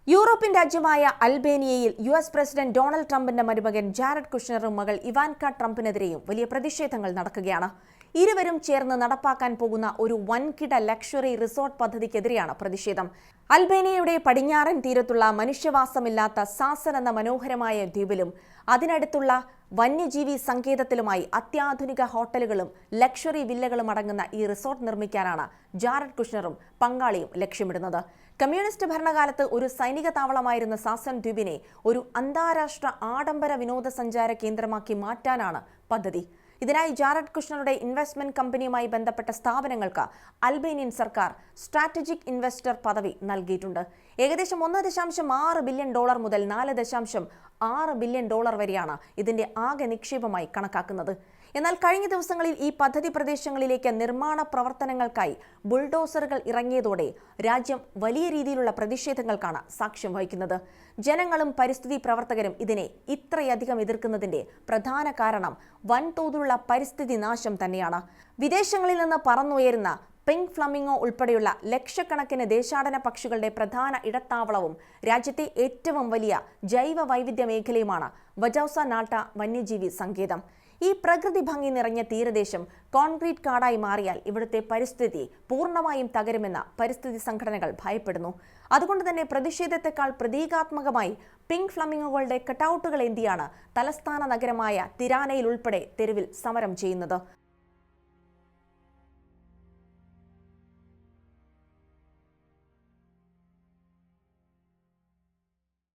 European രാജ്യമായ അൽബേനിയയിൽ US president Donald ട്രംപിന്റെ മരുമകൻ ജാരഡ് കുഷ്നറും മകൾ ഇവാൻക ട്രംപിനെതിരെയും വലിയ പ്രതിഷേധങ്ങൾ നടക്കുകയാണ്. ഇരുവരും ചേർന്ന് നടപ്പാക്കാൻ പോകുന്ന ഒരു വൻകിട ലക്ഷറി റിസോർട്ട് പദ്ധതിക്കെതിരെയാണ് പ്രതിഷേധം. അൽബേനിയയുടെ പടിഞ്ഞാറൻ തീരത്തുള്ള മനുഷ്യവാസമില്ലാത്ത സാസൻ എന്ന മനോഹരമായ ദ്വീപിലും അതിനടുത്തുള്ള വന്യജീവി സങ്കേതത്തിലുമായി അത്യാധുനിക ഹോട്ടലുകളും ലക്ഷറി വില്ലകളും അടങ്ങുന്ന ഈ റിസോർട്ട് നിർമ്മിക്കാനാണ് ജാരഡ് കുഷ്നറും പങ്കാളിയും ലക്ഷ്യമിടുന്നത്. കമ്മ്യൂണിസ്റ്റ് ഭരണകാലത്ത് ഒരു സൈനിക താവളമായിരുന്ന സാസൻ ദ്വീപിനെ ഒരു അന്താരാഷ്ട്ര ആഡംബര വിനോദസഞ്ചാര കേന്ദ്രമാക്കി മാറ്റാനാണ് പദ്ധതി. ഇതിനായി ജാരഡ് കുഷ്നറുടെ ഇൻവെസ്റ്റ്മെന്റ് കമ്പനിയുമായി ബന്ധപ്പെട്ട സ്ഥാപനങ്ങൾക്ക് അൽബേനിയൻ സർക്കാർ സ്ട്രാറ്റജിക് ഇൻവെസ്റ്റർ പദവി നൽകിയിട്ടുണ്ട്. ഏകദേശം $1.6 ബില്യൺ മുതൽ $4.6 ബില്യൺ വരെയാണ് ഇതിന്റെ ആകെ നിക്ഷേപമായി കണക്കാക്കുന്നത്. എന്നാൽ കഴിഞ്ഞ ദിവസങ്ങളിൽ ഈ പദ്ധതി പ്രദേശങ്ങളിലേക്ക് നിർമ്മാണ പ്രവർത്തനങ്ങൾക്കായി ബുൾഡോസറുകൾ ഇറങ്ങിയതോടെ രാജ്യം വലിയ രീതിയിലുള്ള പ്രതിഷേധങ്ങൾക്കാണ് സാക്ഷ്യം വഹിക്കുന്നത്. ജനങ്ങളും പരിസ്ഥിതി പ്രവർത്തകരും ഇതിനെ ഇത്രയധികം എതിർക്കുന്നതിന്റെ പ്രധാന കാരണം വൻതോതിലുള്ള പരിസ്ഥിതി നാശം തന്നെയാണ്. വിദേശങ്ങളിൽ നിന്ന് പറന്നുയരുന്ന പിങ്ക് ഫ്ലമിംഗോ ഉൾപ്പെടെയുള്ള ലക്ഷക്കണക്കിന് ദേശാടന പക്ഷികളുടെ പ്രധാന ഇടത്താവളവും രാജ്യത്തെ ഏറ്റവും വലിയ ജൈവ വൈവിധ്യ മേഖലയുമാണ് വജൌസ നാട്ട വന്യജീവി സങ്കേതം. ഈ പ്രകൃതി ഭംഗി നിറഞ്ഞ തീരദേശം കോൺക്രീറ്റ് കാടായി മാറിയാൽ ഇവിടുത്തെ പരിസ്ഥിതി പൂർണ്ണമായും തകരുമെന്ന് പരിസ്ഥിതി സംഘടനകൾ ഭയപ്പെടുന്നു. അതുകൊണ്ട് തന്നെ പ്രതിഷേധത്തെക്കാൾ പ്രതീകാത്മകമായി പിങ്ക് ഫ്ലമിംഗോകളുടെ കട്ടൌട്ടുകൾ ഏന്തിയാണ് തലസ്ഥാന നഗരമായ തിരാനയിൽ ഉൾപ്പെടെ തെരുവിൽ സമരം ചെയ്യുന്നത്.